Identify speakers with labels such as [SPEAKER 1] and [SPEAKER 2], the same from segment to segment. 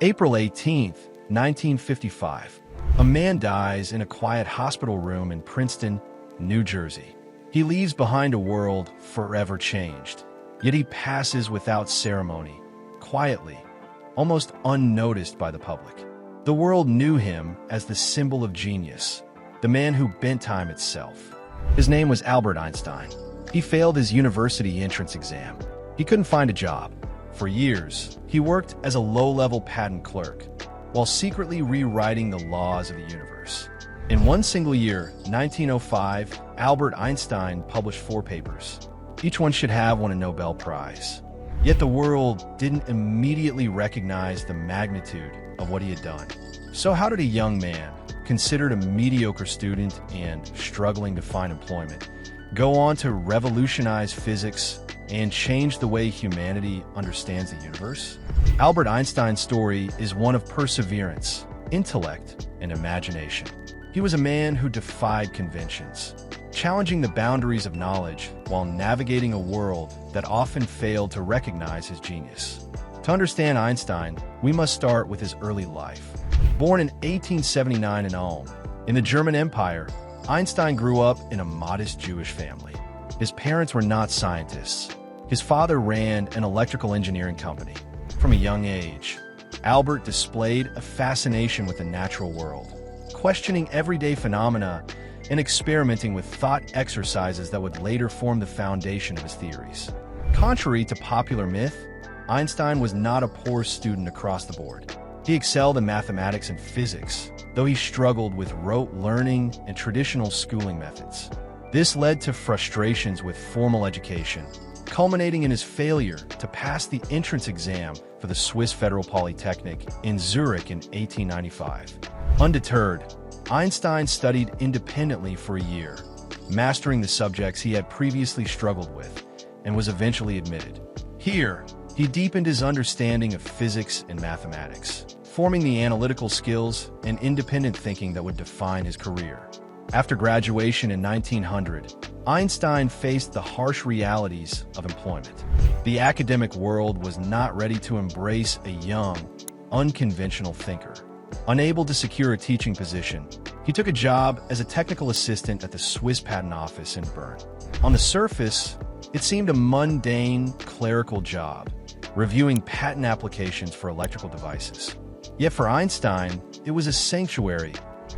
[SPEAKER 1] April 18, 1955. A man dies in a quiet hospital room in Princeton, New Jersey. He leaves behind a world forever changed, yet he passes without ceremony, quietly, almost unnoticed by the public. The world knew him as the symbol of genius, the man who bent time itself. His name was Albert Einstein. He failed his university entrance exam. He couldn't find a job. For years, he worked as a low-level patent clerk, while secretly rewriting the laws of the universe. In one single year, 1905, Albert Einstein published 4 papers. Each one should have won a Nobel Prize. Yet the world didn't immediately recognize the magnitude of what he had done. So how did a young man, considered a mediocre student and struggling to find employment, go on to revolutionize physics and change the way humanity understands the universe? Albert Einstein's story is one of perseverance, intellect, and imagination. He was a man who defied conventions, challenging the boundaries of knowledge while navigating a world that often failed to recognize his genius. To understand Einstein, we must start with his early life. Born in 1879 in Ulm, in the German Empire, Einstein grew up in a modest Jewish family. His parents were not scientists. His father ran an electrical engineering company. From a young age, Albert displayed a fascination with the natural world, questioning everyday phenomena and experimenting with thought exercises that would later form the foundation of his theories. Contrary to popular myth, Einstein was not a poor student across the board. He excelled in mathematics and physics, though he struggled with rote learning and traditional schooling methods. This led to frustrations with formal education, culminating in his failure to pass the entrance exam for the Swiss Federal Polytechnic in Zurich in 1895. Undeterred, Einstein studied independently for a year, mastering the subjects he had previously struggled with, and was eventually admitted. Here, he deepened his understanding of physics and mathematics, forming the analytical skills and independent thinking that would define his career. After graduation in 1900, Einstein faced the harsh realities of employment. The academic world was not ready to embrace a young, unconventional thinker. Unable to secure a teaching position, he took a job as a technical assistant at the Swiss Patent Office in Bern. On the surface, it seemed a mundane, clerical job, reviewing patent applications for electrical devices. Yet for Einstein, it was a sanctuary,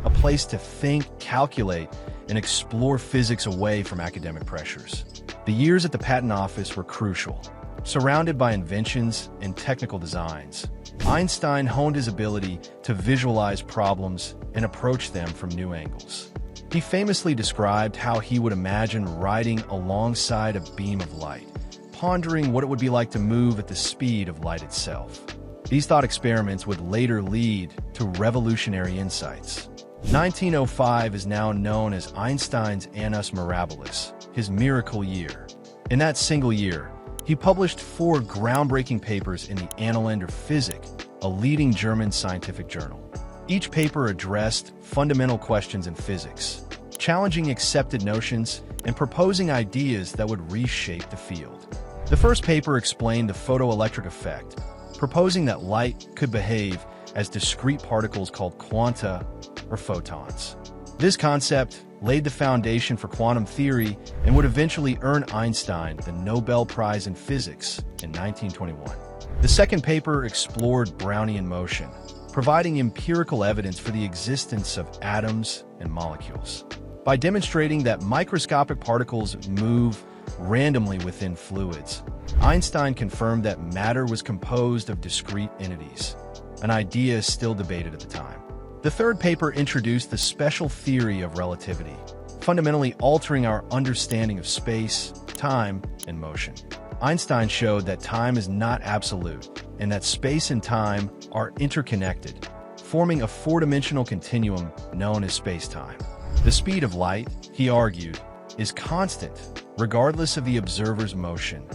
[SPEAKER 1] a place to think, calculate, and explore physics away from academic pressures. The years at the patent office were crucial. Surrounded by inventions and technical designs, Einstein honed his ability to visualize problems and approach them from new angles. He famously described how he would imagine riding alongside a beam of light, pondering what it would be like to move at the speed of light itself. These thought experiments would later lead to revolutionary insights. 1905 is now known as Einstein's Annus Mirabilis, his miracle year. In that single year, he published 4 groundbreaking papers in the Annalender Physik, a leading German scientific journal. Each paper addressed fundamental questions in physics, challenging accepted notions and proposing ideas that would reshape the field. The first paper explained the photoelectric effect, proposing that light could behave as discrete particles called quanta, or photons. This concept laid the foundation for quantum theory and would eventually earn Einstein the Nobel Prize in Physics in 1921. The second paper explored Brownian motion, providing empirical evidence for the existence of atoms and molecules. By demonstrating that microscopic particles move randomly within fluids, Einstein confirmed that matter was composed of discrete entities, an idea still debated at the time. The third paper introduced the special theory of relativity, fundamentally altering our understanding of space, time, and motion. Einstein showed that time is not absolute and that space and time are interconnected, forming a 4-dimensional continuum known as space-time. The speed of light, he argued, is constant, regardless of the observer's motion,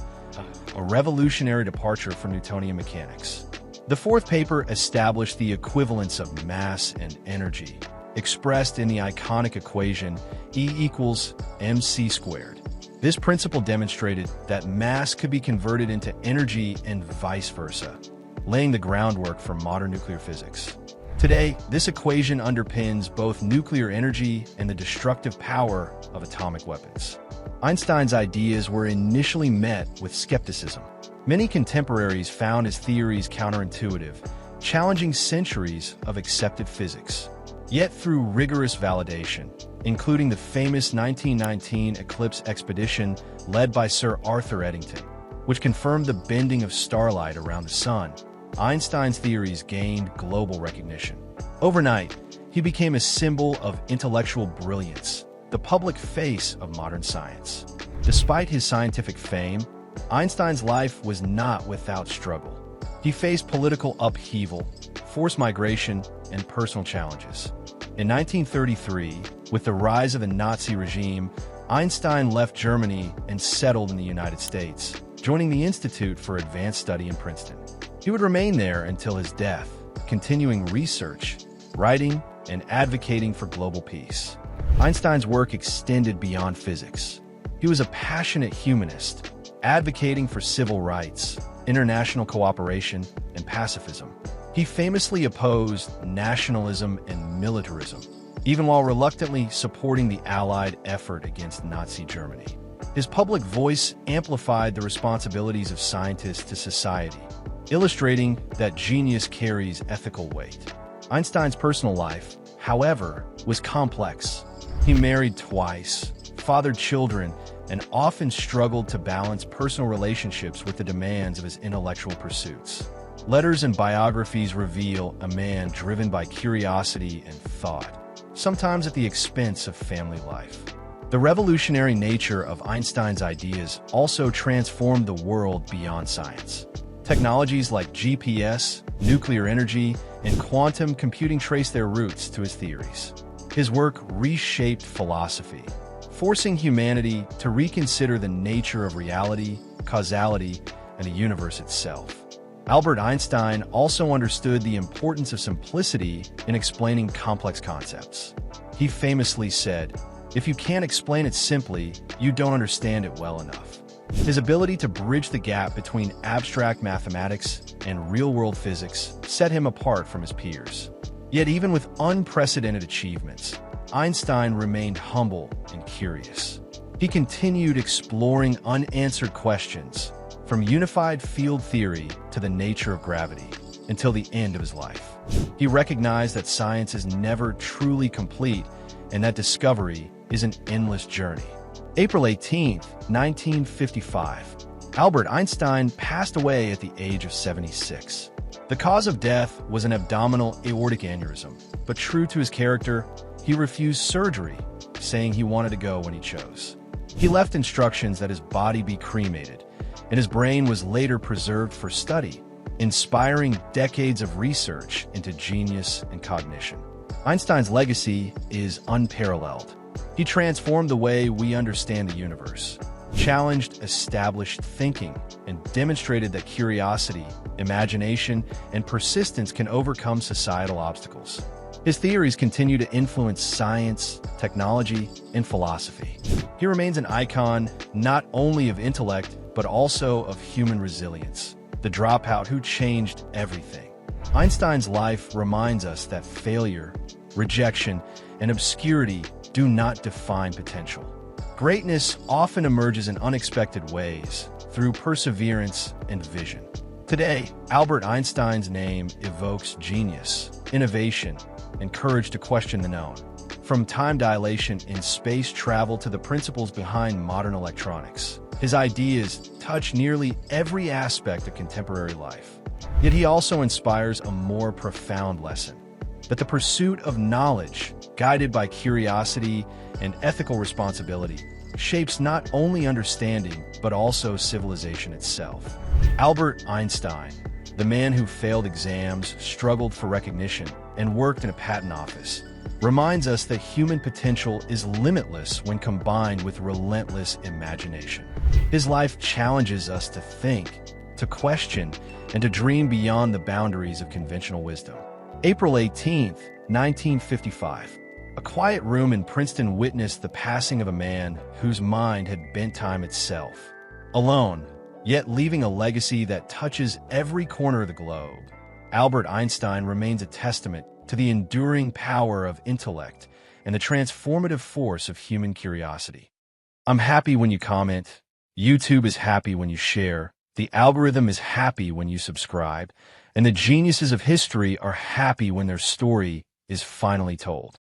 [SPEAKER 1] a revolutionary departure from Newtonian mechanics. The fourth paper established the equivalence of mass and energy, expressed in the iconic equation E equals mc squared. This principle demonstrated that mass could be converted into energy and vice versa. laying the groundwork for modern nuclear physics. Today, this equation underpins both nuclear energy and the destructive power of atomic weapons. Einstein's ideas were initially met with skepticism. Many contemporaries found his theories counterintuitive, challenging centuries of accepted physics. Yet through rigorous validation, including the famous 1919 eclipse expedition led by Sir Arthur Eddington, which confirmed the bending of starlight around the sun, Einstein's theories gained global recognition. Overnight, he became a symbol of intellectual brilliance, the public face of modern science. Despite his scientific fame, Einstein's life was not without struggle. He faced political upheaval, forced migration, and personal challenges. In 1933, with the rise of the Nazi regime, Einstein left Germany and settled in the United States, joining the Institute for Advanced Study in Princeton. He would remain there until his death, continuing research, writing, and advocating for global peace. Einstein's work extended beyond physics. He was a passionate humanist, advocating for civil rights, international cooperation, and pacifism. He famously opposed nationalism and militarism, even while reluctantly supporting the Allied effort against Nazi Germany. His public voice amplified the responsibilities of scientists to society, illustrating that genius carries ethical weight. Einstein's personal life, however, was complex. He married twice, fathered children, and often struggled to balance personal relationships with the demands of his intellectual pursuits. Letters and biographies reveal a man driven by curiosity and thought, sometimes at the expense of family life. The revolutionary nature of Einstein's ideas also transformed the world beyond science. Technologies like GPS, nuclear energy, and quantum computing trace their roots to his theories. His work reshaped philosophy, forcing humanity to reconsider the nature of reality, causality, and the universe itself. Albert Einstein also understood the importance of simplicity in explaining complex concepts. He famously said, "If you can't explain it simply, you don't understand it well enough." His ability to bridge the gap between abstract mathematics and real-world physics set him apart from his peers. Yet even with unprecedented achievements, Einstein remained humble and curious. He continued exploring unanswered questions, from unified field theory to the nature of gravity, until the end of his life. He recognized that science is never truly complete and that discovery is an endless journey. April 18, 1955, Albert Einstein passed away at the age of 76. The cause of death was an abdominal aortic aneurysm, but true to his character, he refused surgery, saying he wanted to go when he chose. He left instructions that his body be cremated, and his brain was later preserved for study, inspiring decades of research into genius and cognition. Einstein's legacy is unparalleled. He transformed the way we understand the universe, challenged established thinking, and demonstrated that curiosity, imagination, and persistence can overcome societal obstacles. His theories continue to influence science, technology, and philosophy. He remains an icon not only of intellect, but also of human resilience, the dropout who changed everything. Einstein's life reminds us that failure, rejection, and obscurity do not define potential. Greatness often emerges in unexpected ways, through perseverance and vision. Today, Albert Einstein's name evokes genius, innovation, and courage to question the known. From time dilation in space travel to the principles behind modern electronics, his ideas touch nearly every aspect of contemporary life. Yet he also inspires a more profound lesson: that the pursuit of knowledge, guided by curiosity and ethical responsibility, shapes not only understanding, but also civilization itself. Albert Einstein, the man who failed exams, struggled for recognition, and worked in a patent office, reminds us that human potential is limitless when combined with relentless imagination. His life challenges us to think, to question, and to dream beyond the boundaries of conventional wisdom. April 18, 1955. A quiet room in Princeton witnessed the passing of a man whose mind had bent time itself. Alone, yet leaving a legacy that touches every corner of the globe. Albert Einstein remains a testament to the enduring power of intellect and the transformative force of human curiosity. I'm happy when you comment. YouTube is happy when you share. The algorithm is happy when you subscribe. And the geniuses of history are happy when their story is finally told.